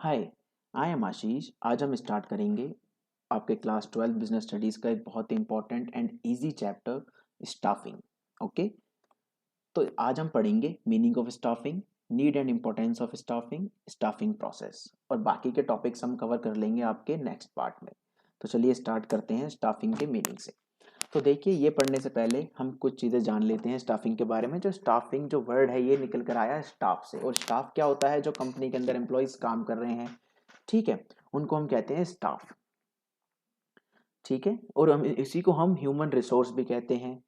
Hi, I am आशीष। आज हम start करेंगे आपके क्लास 12 बिजनेस स्टडीज़ का एक बहुत ही important and easy chapter staffing. Okay, तो आज हम पढ़ेंगे meaning of staffing, need and importance of staffing, staffing process और बाकी के टॉपिक्स हम कवर कर लेंगे आपके नेक्स्ट पार्ट में। तो चलिए स्टार्ट करते हैं स्टाफिंग के मीनिंग से। तो देखिए, ये पढ़ने से पहले हम कुछ चीज़ें जान लेते हैं स्टाफिंग के बारे में। जो स्टाफिंग जो वर्ड है ये निकल कर आया है स्टाफ से, और स्टाफ क्या होता है? जो कंपनी के अंदर एम्प्लॉयज़ काम कर रहे हैं, ठीक है, उनको हम कहते हैं स्टाफ। ठीक है, और हम इसी को हम ह्यूमन रिसोर्स भी कहते हैं।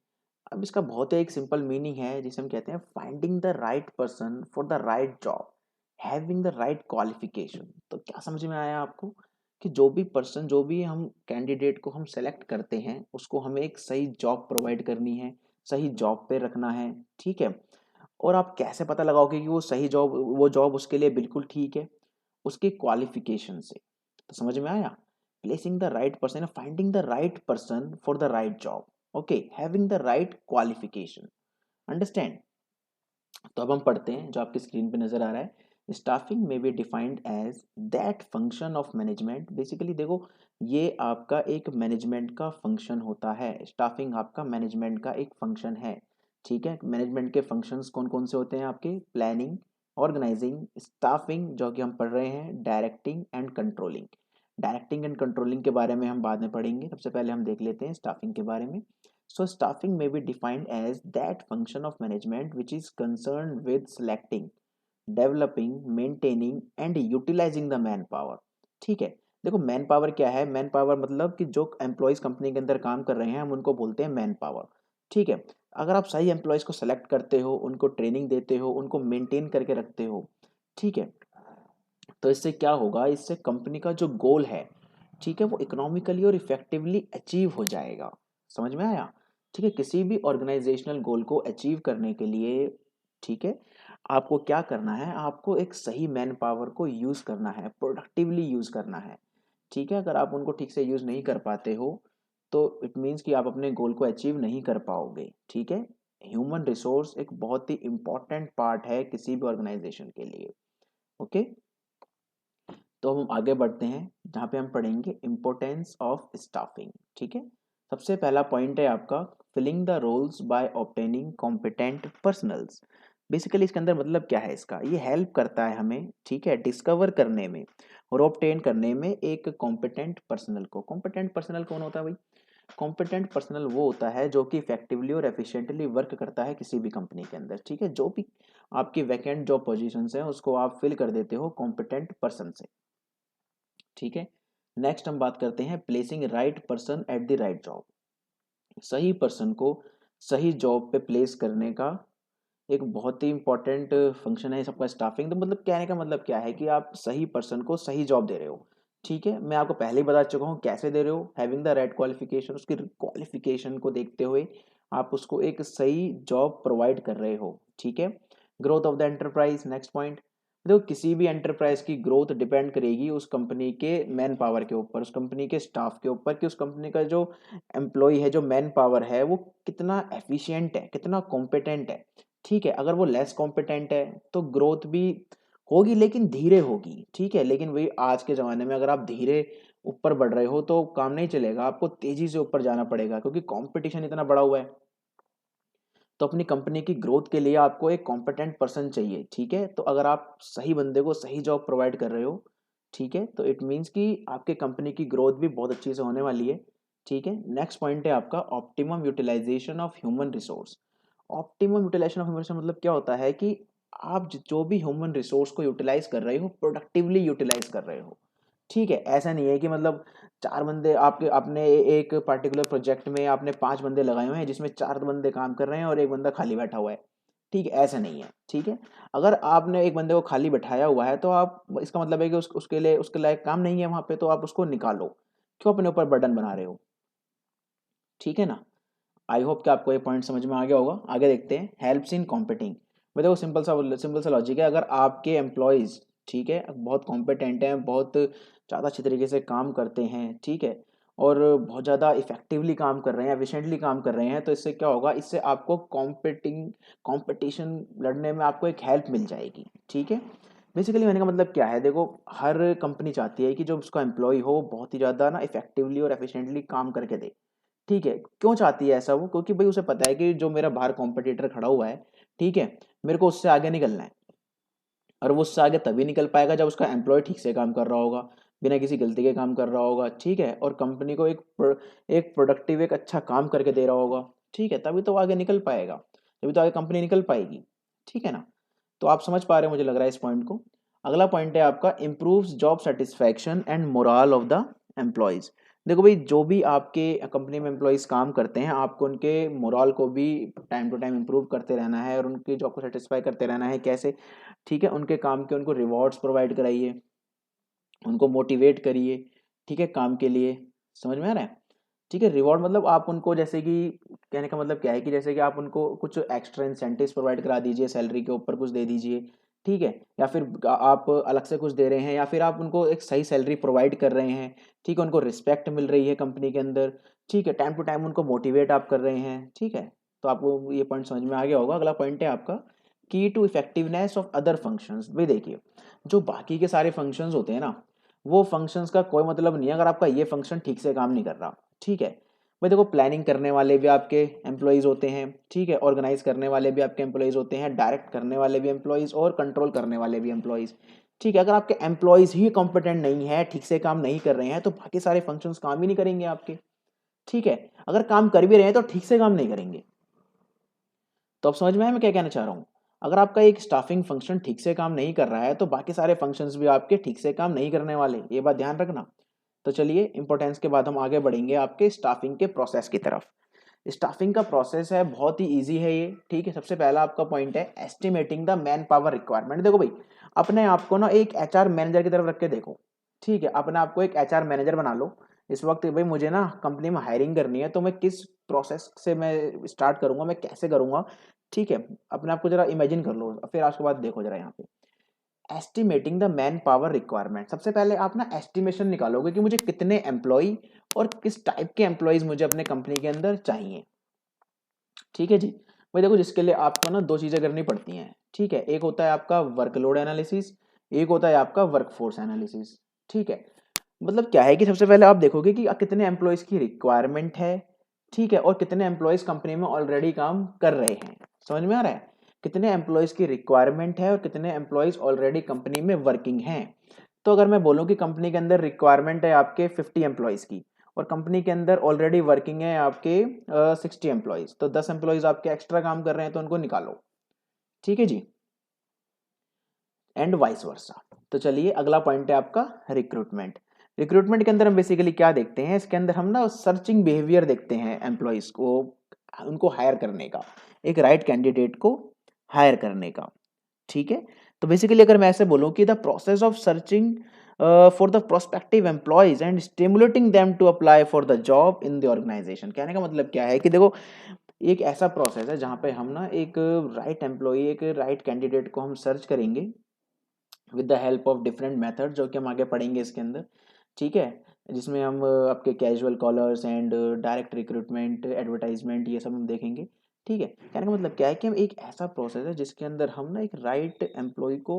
अब इसका बहुत ही एक सिंपल मीनिंग है जिसे हम कहते हैं finding the right person for the right job, having the right qualification. तो क्या समझ में आया आपको कि जो भी पर्सन, जो भी हम कैंडिडेट को हम सेलेक्ट करते हैं, उसको हमें एक सही जॉब प्रोवाइड करनी है, सही जॉब पे रखना है। ठीक है, और आप कैसे पता लगाओगे कि वो सही जॉब, वो जॉब उसके लिए बिल्कुल ठीक है? उसके क्वालिफिकेशन से। तो समझ में आया? Placing the right person, finding the right person for the right job, okay, having the right qualification. Understand? तो अब हम पढ़ते हैं जो आपकी स्क्रीन पे नजर आ रहा है। स्टाफिंग में be defined as that function of management. Basically देखो, ये आपका एक मैनेजमेंट का फंक्शन होता है। स्टाफिंग आपका मैनेजमेंट का एक फंक्शन है। ठीक है, मैनेजमेंट के फंक्शंस कौन कौन से होते हैं आपके? प्लानिंग, ऑर्गेनाइजिंग, स्टाफिंग जो कि हम पढ़ रहे हैं, directing and controlling. Directing and controlling के बारे में हम बाद में पढ़ेंगे, सबसे पहले हम देख लेते हैं स्टाफिंग के बारे में। So staffing may be defined as that function of management which is concerned with selecting, developing, maintaining and utilizing the manpower। ठीक है, देखो मैन पावर क्या है? मैन पावर मतलब कि जो एम्प्लॉयज कंपनी के अंदर काम कर रहे हैं, हम उनको बोलते हैं मैन पावर। ठीक है, अगर आप सही एम्प्लॉयज को सेलेक्ट करते हो, उनको ट्रेनिंग देते हो, उनको मेंटेन करके रखते हो, ठीक है, तो इससे क्या होगा? इससे कंपनी का जो गोल है, ठीक है, वो इकोनॉमिकली और इफेक्टिवली अचीव हो जाएगा। समझ में आया? ठीक है, किसी भी ऑर्गेनाइजेशनल गोल को अचीव करने के लिए, ठीक है, आपको क्या करना है? आपको एक सही मैन पावर को यूज करना है, प्रोडक्टिवली यूज करना है। ठीक है, अगर आप उनको ठीक से यूज नहीं कर पाते हो तो इट मीन्स कि आप अपने गोल को अचीव नहीं कर पाओगे। ठीक है, ह्यूमन रिसोर्स एक बहुत ही इंपॉर्टेंट पार्ट है किसी भी ऑर्गेनाइजेशन के लिए। ओके, तो हम आगे बढ़ते हैं जहाँ पे हम पढ़ेंगे इम्पोर्टेंस ऑफ स्टाफिंग। ठीक है, सबसे पहला पॉइंट है आपका filling the roles by obtaining competent personnels. Basically इसके अंदर मतलब क्या है इसका? ये हेल्प करता है हमें, ठीक है, डिस्कवर करने में और ऑब्टेन करने में एक कॉम्पिटेंट पर्सनल को। कॉम्पिटेंट पर्सनल कौन होता है भाई? कॉम्पिटेंट पर्सनल वो होता है जो कि इफेक्टिवली और एफिशिएंटली वर्क करता है किसी भी कंपनी के अंदर। ठीक है, जो भी आपकी वैकेंट जॉब पोजीशंस हैं उसको आप फिल कर देते हो कॉम्पिटेंट पर्सन से। ठीक है, नेक्स्ट हम बात करते हैं placing right person at the right job. सही पर्सन को सही जॉब पे प्लेस करने का एक बहुत ही इंपॉर्टेंट फंक्शन है सबका स्टाफिंग। तो मतलब कहने का मतलब क्या है कि आप सही पर्सन को सही जॉब दे रहे हो। ठीक है, मैं आपको पहले ही बता चुका हूँ कैसे दे रहे हो। हैविंग द राइट क्वालिफिकेशन, उसकी क्वालिफिकेशन को देखते हुए आप उसको एक सही जॉब प्रोवाइड कर रहे हो। ठीक है, growth of the enterprise, next point. देखो, किसी भी एंटरप्राइज की ग्रोथ डिपेंड करेगी उस कंपनी के मैन पावर के ऊपर, उस कंपनी के स्टाफ के ऊपर, कि उस कंपनी का जो एम्प्लॉय है, जो मैन पावर है, वो कितना एफिशिएंट है, कितना कॉम्पिटेंट है। ठीक है, अगर वो लेस कॉम्पिटेंट है तो ग्रोथ भी होगी लेकिन धीरे होगी। ठीक है, लेकिन वही आज के ज़माने में अगर आप धीरे ऊपर बढ़ रहे हो तो काम नहीं चलेगा, आपको तेज़ी से ऊपर जाना पड़ेगा क्योंकि कंपटीशन इतना बड़ा हुआ है। तो अपनी कंपनी की ग्रोथ के लिए आपको एक कॉम्पिटेंट पर्सन चाहिए। ठीक है, तो अगर आप सही बंदे को सही जॉब प्रोवाइड कर रहे हो, ठीक है, तो इट मीन्स कि आपके कंपनी की ग्रोथ भी बहुत अच्छी से होने वाली है। ठीक है, नेक्स्ट पॉइंट है आपका optimum utilisation of human resource. Optimum utilisation of human resource मतलब क्या होता है कि आप जो भी ह्यूमन रिसोर्स को यूटिलाइज कर रहे हो, प्रोडक्टिवली यूटिलाइज कर रहे हो। ठीक है, ऐसा नहीं है कि मतलब 4 बंदे आपके, आपने एक पर्टिकुलर प्रोजेक्ट में आपने 5 बंदे लगाए हुए हैं जिसमें 4 बंदे काम कर रहे हैं और 1 बंदा खाली बैठा हुआ है। ठीक है, ऐसा नहीं है। ठीक है, अगर आपने 1 बंदे को खाली बैठाया हुआ है तो आप, इसका मतलब है कि उसके लिए, उसके लायक काम नहीं है वहाँ पे, तो आप उसको निकालो। क्यों अपने ऊपर बर्डन बना रहे हो? ठीक है ना? आई होप कि आपको ये पॉइंट समझ में आ गया होगा। आगे देखते हैं हेल्प्स इन कॉम्पिटिंग। भाई देखो, सिंपल सा लॉजिक है। अगर आपके एम्प्लॉयज़, ठीक है, बहुत कॉम्पिटेंट हैं, बहुत ज़्यादा अच्छी तरीके से काम करते हैं, ठीक है, और बहुत ज़्यादा इफेक्टिवली काम कर रहे हैं, एफिशिएंटली काम कर रहे हैं, तो इससे क्या होगा? इससे आपको कंपटीशन लड़ने में आपको एक हेल्प मिल जाएगी। ठीक है, बेसिकली मैंने का मतलब क्या है, देखो हर कंपनी चाहती है कि जो उसका एम्प्लॉय हो बहुत ही ज़्यादा ना इफेक्टिवली और एफिशिएंटली काम करके दे। ठीक है, क्यों चाहती है ऐसा वो? क्योंकि भाई उसे पता है कि जो मेरा बाहर कॉम्पिटिटर खड़ा हुआ है, ठीक है, मेरे को उससे आगे निकलना है। और वो उससे आगे तभी निकल पाएगा जब उसका एम्प्लॉय ठीक से काम कर रहा होगा, बिना किसी गलती के काम कर रहा होगा, ठीक है, और कंपनी को एक प्रोडक्टिव एक अच्छा काम करके दे रहा होगा, ठीक है, तभी तो वो आगे निकल पाएगा, तभी तो आगे कंपनी निकल पाएगी। ठीक है ना? तो आप समझ पा रहे हो मुझे लग रहा है इस पॉइंट को। अगला पॉइंट है आपका improves job satisfaction and moral of the employees. देखो भाई, जो भी आपके कंपनी में एम्प्लॉयज काम करते हैं, आपको उनके मोरल को भी टाइम टू टाइम इम्प्रूव करते रहना है और उनकी जॉब को सेटिस्फाई करते रहना है। कैसे? ठीक है, उनके काम के उनको रिवॉर्ड्स प्रोवाइड कराइए, उनको मोटिवेट करिए, ठीक है, काम के लिए। समझ में आ रहा है? ठीक है, रिवॉर्ड मतलब आप उनको, जैसे कि कहने का मतलब क्या है कि जैसे कि आप उनको कुछ एक्स्ट्रा इंसेंटिव्स प्रोवाइड करा दीजिए, सैलरी के ऊपर कुछ दे दीजिए, ठीक है, या फिर आप अलग से कुछ दे रहे हैं, या फिर आप उनको एक सही सैलरी प्रोवाइड कर रहे हैं, ठीक है, उनको रिस्पेक्ट मिल रही है कंपनी के अंदर, ठीक है, टाइम टू टाइम उनको मोटिवेट आप कर रहे हैं, ठीक है। तो आपको ये पॉइंट समझ में आ गया होगा। अगला पॉइंट है आपका key to effectiveness of other functions. भाई देखिए, जो बाकी के सारे फंक्शंस होते हैं ना, वो फंक्शंस का कोई मतलब नहीं है अगर आपका ये फंक्शन ठीक से काम नहीं कर रहा। ठीक है भाई, देखो प्लानिंग करने वाले भी आपके एम्प्लॉयज़ होते हैं, ठीक है, ऑर्गेनाइज करने वाले भी आपके एम्प्लॉयज़ होते हैं, डायरेक्ट करने वाले भी एम्प्लॉयज़ और कंट्रोल करने वाले भी एम्प्लॉयज़। ठीक है, अगर आपके एम्प्लॉयज़ ही कॉम्पिटेंट नहीं है, ठीक से काम नहीं कर रहे हैं, तो बाकी सारे फंक्शंस काम ही नहीं करेंगे आपके। ठीक है, अगर काम कर भी रहे हैं तो ठीक से काम नहीं करेंगे। तो अब समझ में आया मैं क्या कहना चाह रहा हूँ? अगर आपका एक स्टाफिंग फंक्शन ठीक से काम नहीं कर रहा है, तो बाकी सारे फंक्शंस भी आपके ठीक से काम नहीं करने वाले, ये बात ध्यान रखना। तो चलिए, इंपॉर्टेंस के बाद हम आगे बढ़ेंगे आपके स्टाफिंग के प्रोसेस की तरफ। स्टाफिंग का प्रोसेस है, बहुत ही इजी है ये। ठीक है, सबसे पहला आपका पॉइंट है estimating the man power requirement. देखो भाई, अपने आप को ना एक एचआर मैनेजर की तरफ रख के देखो। ठीक है, अपने आप को एक एचआर मैनेजर बना लो। इस वक्त भाई मुझे ना कंपनी में हायरिंग करनी है, तो मैं किस प्रोसेस से मैं स्टार्ट करूंगा, मैं कैसे करूंगा। ठीक है, अपने आप को जरा इमेजिन कर लो, फिर उसके बाद देखो जरा यहाँ पे estimating the man power requirement. सबसे पहले आप ना एस्टिमेशन निकालोगे कि मुझे कितने एम्प्लॉय और किस टाइप के एम्प्लॉयज मुझे अपने कंपनी के अंदर चाहिए। ठीक है जी। भाई देखो, जिसके लिए आपको ना दो चीजें करनी पड़ती हैं। ठीक है, एक होता है आपका वर्कलोड एनालिसिस, एक होता है आपका वर्कफोर्स एनालिसिस। ठीक है, मतलब क्या है कि सबसे पहले आप देखोगे कि कितने एम्प्लॉयज की रिक्वायरमेंट है, ठीक है, और कितने एम्प्लॉयज कंपनी में ऑलरेडी काम कर रहे हैं। समझ में आ रहा है? कितने एम्प्लॉयज की रिक्वायरमेंट है और कितने एम्प्लॉयज ऑलरेडी कंपनी में वर्किंग हैं। तो अगर मैं बोलूं कि कंपनी के अंदर रिक्वायरमेंट है आपके 50 एम्प्लॉयज की, और कंपनी के अंदर ऑलरेडी वर्किंग है आपके 60 एम्प्लॉयज, तो 10 एम्प्लॉयज आपके एक्स्ट्रा काम कर रहे हैं, तो उनको निकालो। ठीक है जी, एंड वाइस वर्सा। तो चलिए, अगला पॉइंट है आपका रिक्रूटमेंट। रिक्रूटमेंट के अंदर हम बेसिकली क्या देखते हैं, इसके अंदर हम ना सर्चिंग बिहेवियर देखते हैं एम्प्लॉयज को, उनको हायर करने का, एक राइट कैंडिडेट को हायर करने का। ठीक है, तो बेसिकली अगर मैं ऐसे बोलूं कि the process of searching for the prospective employees and stimulating them to apply for the job in the organisation. कहने का मतलब क्या है कि देखो, एक ऐसा प्रोसेस है जहां पे हम ना एक राइट एम्प्लॉय, एक राइट कैंडिडेट को हम सर्च करेंगे with the help of different method, जो कि हम आगे पढ़ेंगे इसके अंदर। ठीक है, जिसमें हम आपके casual callers and direct recruitment, advertisement, ये सब हम देखेंगे। ठीक है, कहने का मतलब क्या है कि हम एक ऐसा प्रोसेस है जिसके अंदर हम ना एक राइट एम्प्लॉय को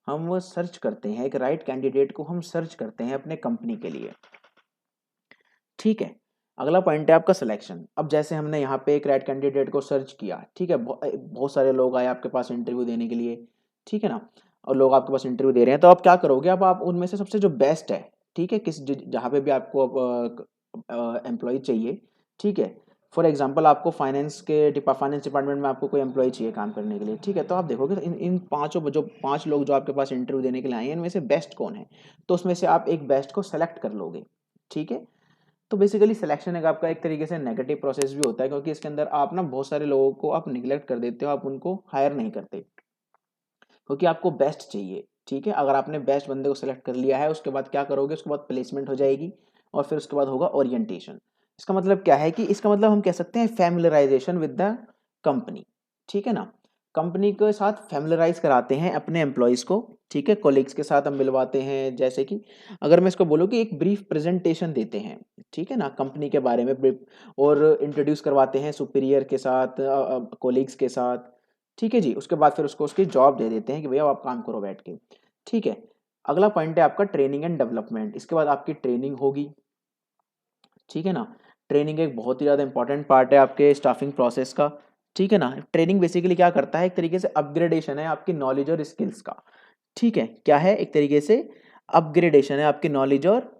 हम सर्च करते हैं, एक राइट कैंडिडेट को हम सर्च करते हैं अपने कंपनी के लिए। ठीक है, अगला पॉइंट है आपका सिलेक्शन। अब जैसे हमने यहाँ पे एक राइट कैंडिडेट को सर्च किया, ठीक है, बहुत सारे लोग आए आपके पास इंटरव्यू देने के लिए, ठीक है ना, और लोग आपके पास इंटरव्यू दे रहे हैं, तो आप क्या करोगे, अब आप उनमें से सबसे जो बेस्ट है, ठीक है, जहाँ पे भी आपको एम्प्लॉय चाहिए, ठीक है, फॉर एग्जाम्पल आपको फाइनेंस डिपार्टमेंट में आपको कोई एम्प्लॉय चाहिए काम करने के लिए, ठीक है, तो आप देखोगे इन इन पांचों जो 5 लोग जो आपके पास इंटरव्यू देने के लिए आए हैं, इनमें से बेस्ट कौन है, तो उसमें से आप एक बेस्ट को सेलेक्ट कर लोगे। ठीक है, तो बेसिकली सिलेक्शन एक आपका एक तरीके से नेगेटिव प्रोसेस भी होता है, क्योंकि इसके अंदर आप ना बहुत सारे लोगों को आप निगलेक्ट कर देते हो, आप उनको हायर नहीं करते, क्योंकि आपको बेस्ट चाहिए। ठीक है, अगर आपने बेस्ट बंदे को सिलेक्ट कर लिया है, उसके बाद क्या करोगे, उसके बाद प्लेसमेंट हो जाएगी, और फिर उसके बाद होगा ओरिएंटेशन। इसका मतलब क्या है कि इसका मतलब हम कह सकते हैं फैमिलराइजेशन विद द कंपनी। ठीक है ना, कंपनी के साथ फैमिलराइज कराते हैं अपने एम्प्लॉयज़ को। ठीक है, कोलिग्स के साथ हम मिलवाते हैं, जैसे कि अगर मैं इसको बोलूँ कि एक ब्रीफ प्रेजेंटेशन देते हैं, ठीक है ना, कंपनी के बारे में ब्रीफ, और इंट्रोड्यूस करवाते हैं सुपीरियर के साथ, कोलिग्स के साथ। ठीक है जी, उसके बाद फिर उसको उसकी जॉब दे देते हैं कि भैया आप काम करो बैठ के। ठीक है। अगला पॉइंट है आपका ट्रेनिंग एंड डेवलपमेंट। इसके बाद आपकी ट्रेनिंग होगी, ठीक है ना। ट्रेनिंग एक बहुत ही ज़्यादा इंपॉर्टेंट पार्ट है आपके स्टाफिंग प्रोसेस का, ठीक है ना। ट्रेनिंग बेसिकली क्या करता है, एक तरीके से अपग्रेडेशन है आपकी नॉलेज और स्किल्स का, ठीक है। क्या है, एक तरीके से अपग्रेडेशन है आपकी नॉलेज और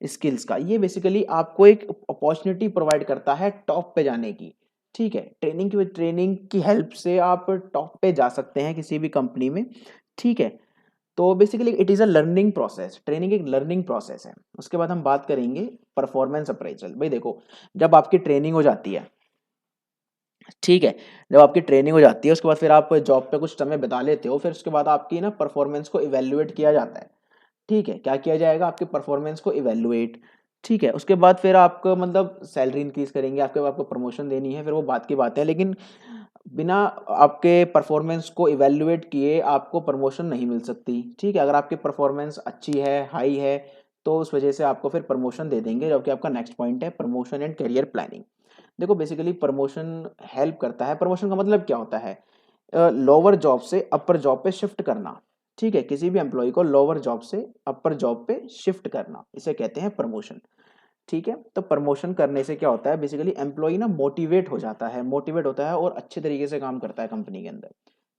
स्किल्स का। ये बेसिकली आपको एक अपॉर्चुनिटी प्रोवाइड करता है टॉप पे जाने की, ठीक है। ट्रेनिंग की हेल्प से आप टॉप पे जा सकते हैं किसी भी कंपनी में, ठीक है। तो basically it is a learning process, training एक लर्निंग प्रोसेस है। उसके बाद हम बात करेंगे परफॉर्मेंस अप्रेजल। भाई देखो, जब आपकी ट्रेनिंग हो जाती है, ठीक है, जब आपकी ट्रेनिंग हो जाती है उसके बाद फिर आप जॉब पे कुछ समय बिता लेते हो, फिर उसके बाद आपकी ना परफॉर्मेंस को इवेल्युएट किया जाता है, ठीक है। क्या किया जाएगा, आपके परफॉर्मेंस को इवेल्युएट, ठीक है। उसके बाद फिर आपको मतलब सैलरी इंक्रीज करेंगे, आपको प्रमोशन देनी है, फिर वो बात की बात है। लेकिन बिना आपके परफॉर्मेंस को इवेल्युएट किए आपको प्रमोशन नहीं मिल सकती, ठीक है। अगर आपकी परफॉर्मेंस अच्छी है, हाई है, तो उस वजह से आपको फिर प्रमोशन दे देंगे, जबकि आपका नेक्स्ट पॉइंट है प्रमोशन एंड करियर प्लानिंग। देखो बेसिकली प्रमोशन हेल्प करता है, प्रमोशन का मतलब क्या होता है, लोअर जॉब से अपर जॉब पे शिफ्ट करना, ठीक है। किसी भी एम्प्लॉय को लोअर जॉब से अपर जॉब पे शिफ्ट करना, इसे कहते हैं प्रमोशन, ठीक है। तो प्रमोशन करने से क्या होता है, बेसिकली एम्प्लॉय ना मोटिवेट हो जाता है, मोटिवेट होता है और अच्छे तरीके से काम करता है कंपनी के अंदर,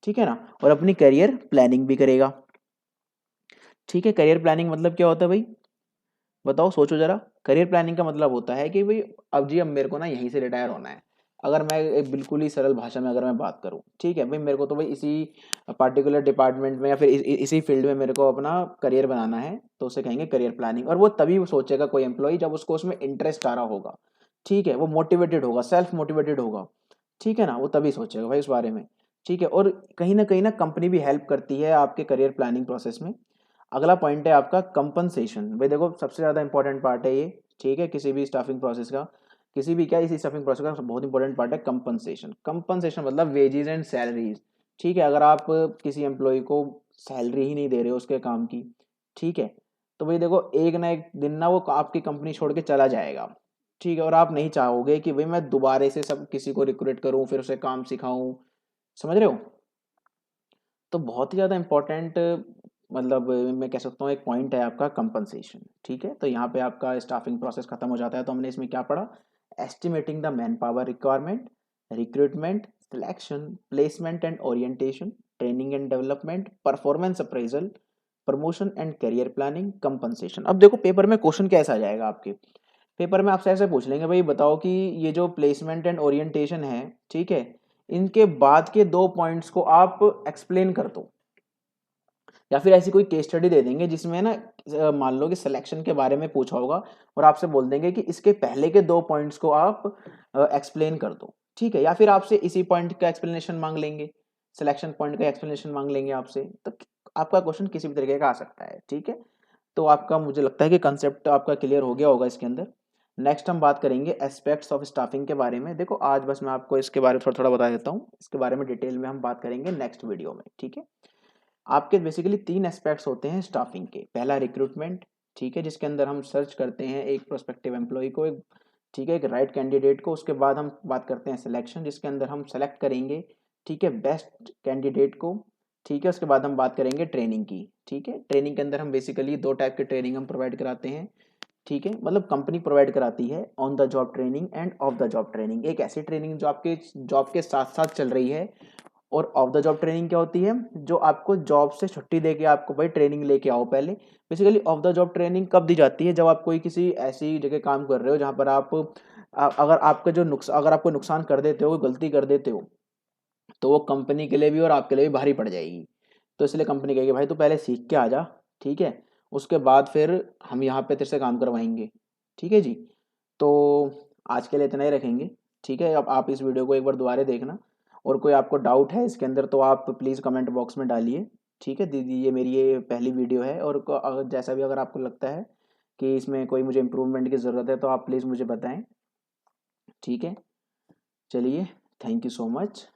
ठीक है ना। और अपनी करियर प्लानिंग भी करेगा, ठीक है। करियर प्लानिंग मतलब क्या होता है भाई, बताओ, सोचो जरा। करियर प्लानिंग का मतलब होता है कि भाई अब मेरे को ना यहीं से रिटायर होना है। अगर मैं एक बिल्कुल ही सरल भाषा में अगर मैं बात करूं, ठीक है भाई, मेरे को तो भाई इसी पार्टिकुलर डिपार्टमेंट में या फिर इसी फील्ड में मेरे को अपना करियर बनाना है, तो उसे कहेंगे करियर प्लानिंग। और वो तभी वो सोचेगा कोई एम्प्लॉय जब उसको उसमें इंटरेस्ट आ रहा होगा, ठीक है, वो मोटिवेटेड होगा, सेल्फ मोटिवेटेड होगा, ठीक है ना, वो तभी सोचेगा भाई उस बारे में, ठीक है। और कहीं ना कंपनी भी हेल्प करती है आपके करियर प्लानिंग प्रोसेस में। अगला पॉइंट है आपका कंपनसेशन। भाई देखो सबसे ज़्यादा इंपॉर्टेंट पार्ट है ये, ठीक है, किसी भी स्टाफिंग प्रोसेस का, किसी भी क्या इसी स्टाफिंग प्रोसेस का बहुत इंपॉर्टेंट पार्ट है कंपनसेशन। कंपनसेशन मतलब वेजेस एंड सैलरीज, ठीक है। अगर आप किसी एम्प्लॉय को सैलरी ही नहीं दे रहे हो उसके काम की, ठीक है, तो भाई देखो एक ना एक दिन ना वो आपकी कंपनी छोड़ के चला जाएगा, ठीक है। और आप नहीं चाहोगे कि भाई मैं दोबारा से सब किसी को रिक्रूट करूं, फिर उसे काम सिखाऊं, समझ रहे हो। तो बहुत ही ज़्यादा इम्पोर्टेंट मतलब मैं कह सकता हूँ एक पॉइंट है आपका कंपनसेशन, ठीक है। तो यहाँ पे आपका स्टाफिंग प्रोसेस खत्म हो जाता है। तो हमने इसमें क्या पढ़ा, estimating the man power requirement, recruitment, selection, placement and orientation, training and development, performance appraisal, promotion and career planning, compensation. अब देखो पेपर में क्वेश्चन कैसा आ जाएगा आपके, पेपर में आपसे ऐसे पूछ लेंगे भाई बताओ कि ये जो प्लेसमेंट एंड ओरिएंटेशन है, ठीक है, इनके बाद के 2 पॉइंट्स को आप एक्सप्लेन कर दो। या फिर ऐसी कोई केस स्टडी दे देंगे जिसमें ना मान लो कि सिलेक्शन के बारे में पूछा होगा और आपसे बोल देंगे कि इसके पहले के 2 पॉइंट्स को आप एक्सप्लेन कर दो, ठीक है। या फिर आपसे इसी पॉइंट का एक्सप्लेनेशन मांग लेंगे, सिलेक्शन पॉइंट का एक्सप्लेनेशन मांग लेंगे आपसे, तो आपका क्वेश्चन किसी भी तरीके का आ सकता है, ठीक है। तो आपका मुझे लगता है कि कंसेप्ट आपका क्लियर हो गया होगा इसके अंदर। नेक्स्ट हम बात करेंगे एस्पेक्ट्स ऑफ स्टाफिंग के बारे में। देखो आज बस मैं आपको इसके बारे में थोड़ा थोड़ा बता देता हूँ, इसके बारे में डिटेल में हम बात करेंगे नेक्स्ट वीडियो में, ठीक है। आपके बेसिकली 3 एस्पेक्ट्स होते हैं स्टाफिंग के। पहला रिक्रूटमेंट, ठीक है, जिसके अंदर हम सर्च करते हैं एक प्रोस्पेक्टिव एम्प्लॉय को, एक, ठीक है, एक राइट कैंडिडेट को। उसके बाद हम बात करते हैं सिलेक्शन, जिसके अंदर हम सेलेक्ट करेंगे, ठीक है, बेस्ट कैंडिडेट को, ठीक है। उसके बाद हम बात करेंगे ट्रेनिंग की, ठीक है। ट्रेनिंग के अंदर हम बेसिकली 2 टाइप की ट्रेनिंग हम प्रोवाइड कराते हैं, ठीक है, मतलब कंपनी प्रोवाइड कराती है on the job training end of the job training. एक ऐसी ट्रेनिंग जो आपके जॉब के साथ साथ चल रही है। और ऑफ द जॉब ट्रेनिंग क्या होती है, जो आपको जॉब से छुट्टी दे के आपको भाई ट्रेनिंग लेके आओ पहले। Basically of the job training कब दी जाती है, जब आप कोई किसी ऐसी जगह काम कर रहे हो जहाँ पर आप अगर आपका जो नुकसान, अगर आपको नुकसान कर देते हो, गलती कर देते हो, तो वो कंपनी के लिए भी और आपके लिए भी भारी पड़ जाएगी। तो इसलिए कंपनी कहेगी भाई तू पहले सीख के आ जा, ठीक है, उसके बाद फिर हम यहाँ पे तेरे से काम करवाएंगे, ठीक है जी। तो आज के लिए इतना ही रखेंगे, ठीक है। अब आप इस वीडियो को एक बार दोबारा देखना, और कोई आपको डाउट है इसके अंदर तो आप प्लीज़ कमेंट बॉक्स में डालिए, ठीक है दीदी। ये मेरी ये पहली वीडियो है, और अगर जैसा भी अगर आपको लगता है कि इसमें कोई मुझे इम्प्रूवमेंट की ज़रूरत है तो आप प्लीज़ मुझे बताएं, ठीक है। चलिए, thank you so much,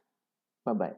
bye bye.